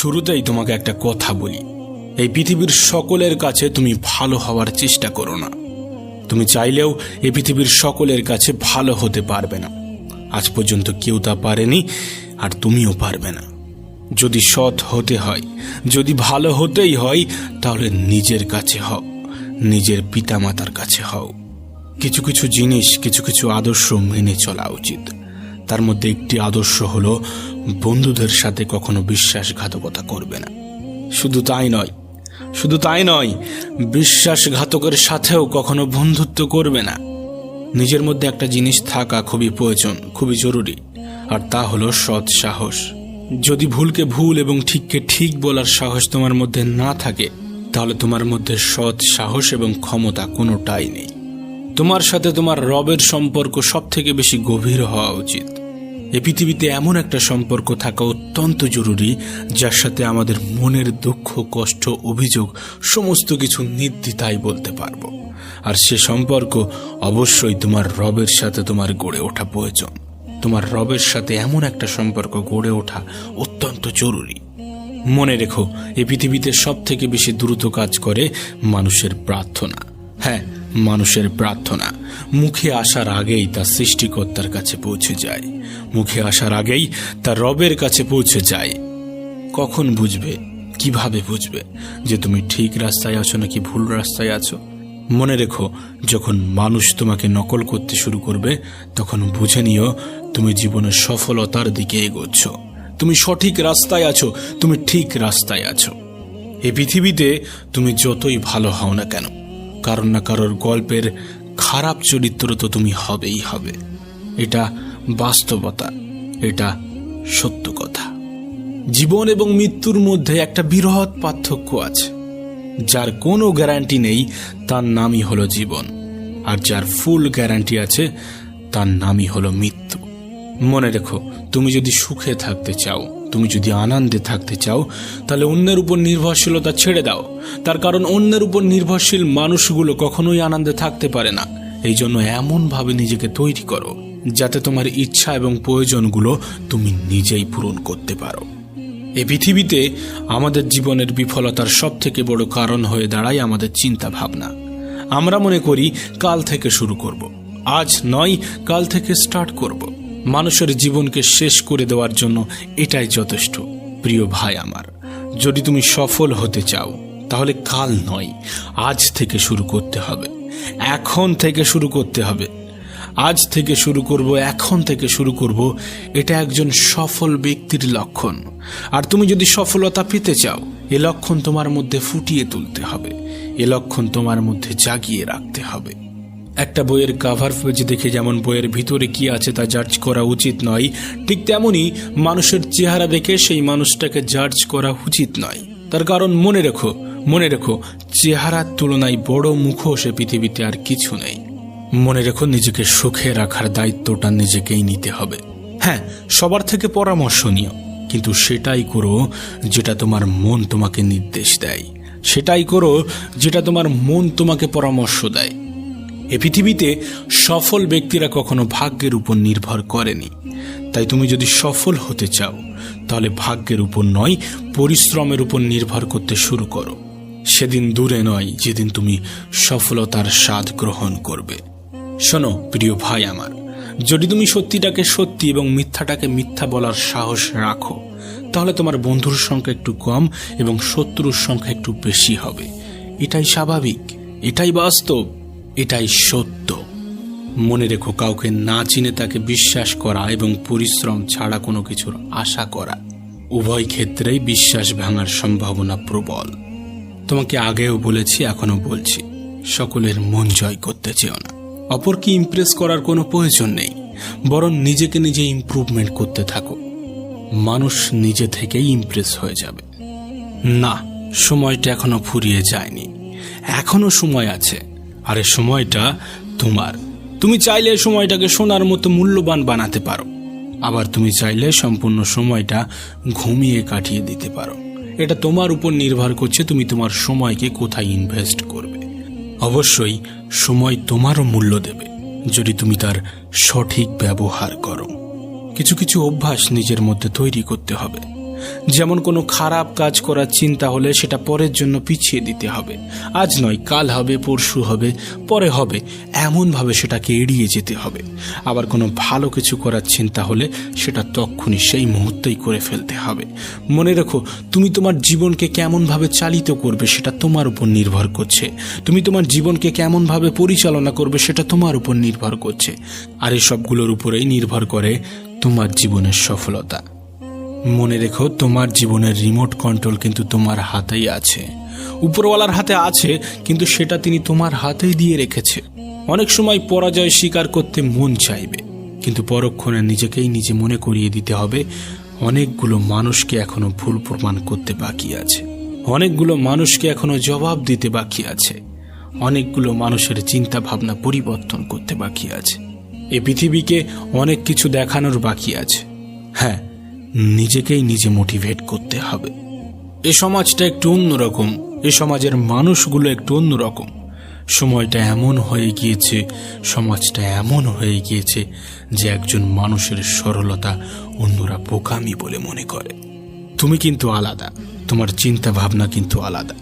শুরুতেই তোমাকে একটা কথা বলি, এই পৃথিবীর সকলের কাছে তুমি ভালো হওয়ার চেষ্টা করো না। তুমি চাইলেও এই পৃথিবীর সকলের কাছে ভালো হতে পারবে না। আজ পর্যন্ত কেউ তা পারেনি, আর তুমিও পারবে না। যদি সৎ হতে হয়, যদি ভালো হতেই হয়, তাহলে নিজের কাছে হও, নিজের পিতামাতার কাছে হও। কিছু কিছু জিনিস, কিছু কিছু আদর্শ মেনে চলা উচিত। তার মধ্যে একটি আদর্শ হলো বন্ধুদের সাথে কখনো বিশ্বাসঘাতকতা করবে না। শুধু তাই নয়, বিশ্বাসঘাতকের সাথেও কখনো বন্ধুত্ব করবে না। নিজের মধ্যে একটা জিনিস থাকা খুবই প্রয়োজন, খুবই জরুরি, আর তা হলো সৎ সাহস। যদি ভুলকে ভুল এবং ঠিককে ঠিক বলার সাহস তোমার মধ্যে না থাকে, তাহলে তোমার মধ্যে সৎ সাহস এবং ক্ষমতা কোনোটাই নেই। তোমার সাথে তোমার রবের সম্পর্ক সব থেকে বেশি গভীর হওয়া উচিত। এই পৃথিবীতে এমন একটা সম্পর্ক থাকা অত্যন্ত জরুরি, যার সাথে আমাদের মনের দুঃখ, কষ্ট, অভিযোগ সমস্ত কিছু নির্দ্বিধায় বলতে পারবো। আর সে সম্পর্ক অবশ্যই তোমার রবের সাথে তোমার গড়ে ওঠা প্রয়োজন। তোমার রবের সাথে এমন একটা সম্পর্ক গড়ে ওঠা অত্যন্ত জরুরি। মনে রেখো, এই পৃথিবীতে সব থেকে বেশি দ্রুত কাজ করে মানুষের প্রার্থনা। হ্যাঁ, মানুষের প্রার্থনা মুখে আসার আগেই তা সৃষ্টিকর্তার কাছে পৌঁছে যায়, মুখে আসার আগেই তা রবের কাছে পৌঁছে যায়। কখন বুঝবে, কিভাবে বুঝবে যে তুমি ঠিক রাস্তায় আছো নাকি ভুল রাস্তায় আছো? মনে রেখো, যখন মানুষ তোমাকে নকল করতে শুরু করবে, তখন বুঝে নিও তুমি জীবনের সফলতার দিকে এগোচ্ছ। তুমি সঠিক রাস্তায় আছো, তুমি ঠিক রাস্তায় আছো। এই পৃথিবীতে তুমি যতই ভালো হও না কেন, কারোর না কারোর গল্পের খারাপ চরিত্র তো তুমি হবেই হবে। এটা বাস্তবতা, এটা সত্য কথা। জীবন এবং মৃত্যুর মধ্যে একটা বৃহৎ পার্থক্য আছে। যার কোনো গ্যারান্টি নেই, তার নামই হলো জীবন, আর যার ফুল গ্যারান্টি আছে, তার নামই হলো মৃত্যু। মনে রেখো, তুমি যদি সুখে থাকতে চাও, তুমি যদি আনন্দে থাকতে চাও, তাহলে অন্যের উপর নির্ভরশীলতা ছেড়ে দাও। তার কারণ অন্যের উপর নির্ভরশীল মানুষগুলো কখনোই আনন্দে থাকতে পারে না। এই জন্য এমনভাবে নিজেকে তৈরি করো যাতে তোমার ইচ্ছা এবং প্রয়োজনগুলো তুমি নিজেই পূরণ করতে পারো। এই পৃথিবীতে আমাদের জীবনের বিফলতার সব থেকে বড় কারণ হয়ে দাঁড়ায় আমাদের চিন্তা ভাবনা। আমরা মনে করি কাল থেকে শুরু করব, আজ নয় কাল থেকে স্টার্ট করব। মানুষের জীবনকে শেষ করে দেওয়ার জন্য এটাই যথেষ্ট। প্রিয় ভাই আমার, যদি তুমি সফল হতে চাও, তাহলে কাল নয়, আজ থেকে শুরু করতে হবে, এখন থেকে শুরু করতে হবে। আজ থেকে শুরু করব, এখন থেকে শুরু করব, এটা একজন সফল ব্যক্তির লক্ষণ। আর তুমি যদি সফলতা পেতে চাও, এ লক্ষণ তোমার মধ্যে ফুটিয়ে তুলতে হবে, এ লক্ষণ তোমার মধ্যে জাগিয়ে রাখতে হবে। একটা বইয়ের কাভার পেজ দেখে যেমন বইয়ের ভিতরে কি আছে তা জাজ করা উচিত নয়, ঠিক তেমনি মানুষের চেহারা দেখে সেই মানুষটাকে জাজ করা উচিত নয়। তার কারণ মনে রেখো, চেহারার তুলনায় বড় মুখোশ পৃথিবীতে আর কিছু নেই। মনে রেখো, নিজেকে সুখে রাখার দায়িত্বটা নিজেকেই নিতে হবে। হ্যাঁ, সবার থেকে পরামর্শ নিও, কিন্তু সেটাই করো যেটা তোমার মন তোমাকে নির্দেশ দেয়, সেটাই করো যেটা তোমার মন তোমাকে পরামর্শ দেয়। এ পৃথিবীতে সফল ব্যক্তিরা কখনো ভাগ্যের উপর নির্ভর করেনি। তাই তুমি যদি সফল হতে চাও, তাহলে ভাগ্যের উপর নয়, পরিশ্রমের উপর নির্ভর করতে শুরু করো। সেদিন দূরে নয় যেদিন তুমি সফলতার স্বাদ গ্রহণ করবে। শোনো প্রিয় ভাই আমার, যদি তুমি সত্যিটাকে সত্যি এবং মিথ্যাটাকে মিথ্যা বলার সাহস রাখো, তাহলে তোমার বন্ধুর সংখ্যা একটু কম এবং শত্রুর সংখ্যা একটু বেশি হবে। এটাই স্বাভাবিক, এটাই বাস্তব, এটাই সত্য। মনে রেখো, কাউকে না চিনে তাকে বিশ্বাস করা এবং পরিশ্রম ছাড়া কোনো কিছুর আশা করা, উভয় ক্ষেত্রেই বিশ্বাস ভাঙার সম্ভাবনা প্রবল। তোমাকে আগেও বলেছি, এখনো বলছি, সকলের মন জয় করতে চেও না। অপরকে ইমপ্রেস করার কোনো প্রয়োজন নেই, বরং নিজেকে নিজে ইমপ্রুভমেন্ট করতে থাকো। মানুষ নিজে থেকেই ইমপ্রেস হয়ে যাবে। না, সময়টা এখনো ফুরিয়ে যায়নি, এখনো সময় আছে। আর এই সময়টা তোমার। তুমি চাইলে সময়টাকে সোনার মতো মূল্যবান বানাতে পারো, আবার তুমি চাইলে সম্পূর্ণ সময়টা ঘুমিয়ে কাটিয়ে দিতে পারো। এটা তোমার উপর নির্ভর করছে তুমি তোমার সময়কে কোথায় ইনভেস্ট করবে। অবশ্যই সময় তোমারও মূল্য দেবে যদি তুমি তার সঠিক ব্যবহার করো। কিছু কিছু অভ্যাস নিজের মধ্যে তৈরি করতে হবে, যেমন কোনো খারাপ কাজ করার চিন্তা হলে সেটা পরের জন্য পিছিয়ে দিতে হবে। আজ নয়, কাল হবে, পরশু হবে, পরে হবে, এমনভাবে সেটাকে এড়িয়ে যেতে হবে। আবার কোনো ভালো কিছু করার চিন্তা হলে সেটা তক্ষুনি সেই মুহূর্তেই করে ফেলতে হবে। মনে রেখো, তুমি তোমার জীবনকে কেমনভাবে চালিত করবে সেটা তোমার উপর নির্ভর করছে। তুমি তোমার জীবনকে কেমনভাবে পরিচালনা করবে সেটা তোমার উপর নির্ভর করছে। আর এসবগুলোর উপরেই নির্ভর করে তোমার জীবনের সফলতা। মনে রেখো, তোমার জীবনের রিমোট কন্ট্রোল কিন্তু তোমার হাতেই আছে। উপরওয়ালার হাতে আছে, কিন্তু সেটা তিনি তোমার হাতেই দিয়ে রেখেছে। অনেক সময় পরাজয় স্বীকার করতে মন চাইবে, কিন্তু পরক্ষণে নিজেকেই নিজে মনে করিয়ে দিতে হবে অনেকগুলো মানুষকে এখনো ভুল প্রমাণ করতে বাকি আছে, অনেকগুলো মানুষকে এখনো জবাব দিতে বাকি আছে, অনেকগুলো মানুষের চিন্তা ভাবনা পরিবর্তন করতে বাকি আছে। এ পৃথিবীকে অনেক কিছু দেখানোর বাকি আছে। হ্যাঁ, নিজেকেই নিজে মোটিভেট করতে হবে। এ সমাজটা একটু অন্যরকম, এ সমাজের মানুষগুলো একটু অন্যরকম। সময়টা এমন হয়ে গিয়েছে, সমাজটা এমন হয়ে গিয়েছে যে একজন মানুষের সরলতা অন্যরা বোকামি বলে মনে করে। তুমি কিন্তু আলাদা, তোমার চিন্তা ভাবনা কিন্তু আলাদা।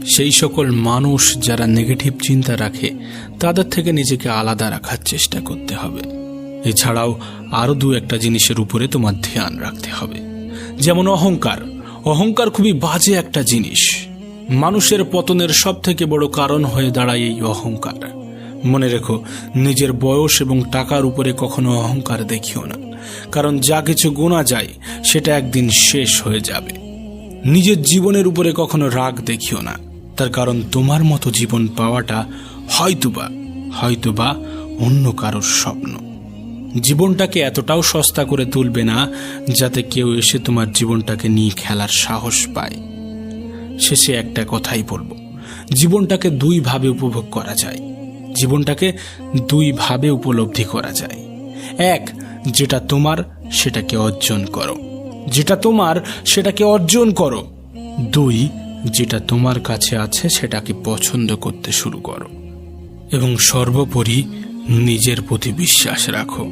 সেই সকল মানুষ যারা নেগেটিভ চিন্তা রাখে তাদের থেকে নিজেকে আলাদা রাখার চেষ্টা করতে হবে। এছাড়াও আরও দু একটা জিনিসের উপরে তোমার ধ্যান রাখতে হবে, যেমন অহংকার। অহংকার খুবই বাজে একটা জিনিস। মানুষের পতনের সব থেকে বড় কারণ হয়ে দাঁড়ায় এই অহংকার। মনে রেখো, নিজের বয়স এবং টাকার উপরে কখনো অহংকার দেখিও না, কারণ যা কিছু গোনা যায় সেটা একদিন শেষ হয়ে যাবে। নিজের জীবনের উপরে কখনো রাগ দেখিও না, তার কারণ তোমার মতো জীবন পাওয়াটা হয়তোবা অন্য কারোর স্বপ্ন। জীবনটাকে এতটাও সস্তা করে তুলবে না যাতে কেউ এসে তোমার জীবনটাকে নিয়ে খেলার সাহস পায়। শেষে একটা কথাই বলবো, জীবনটাকে দুইভাবে উপভোগ করা যায়, জীবনটাকে দুইভাবে উপলব্ধি করা যায়। এক, যেটা তোমার সেটাকে অর্জন করো, যেটা তোমার সেটাকে অর্জন করো। দুই, যেটা তোমার কাছে আছে সেটাকে পছন্দ করতে শুরু করো। এবং সর্বোপরি নিজের প্রতি বিশ্বাস রাখো।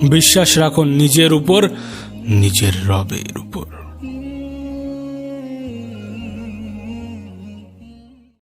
বিশ্বাস রাখো নিজের উপর, নিজের রবের উপর।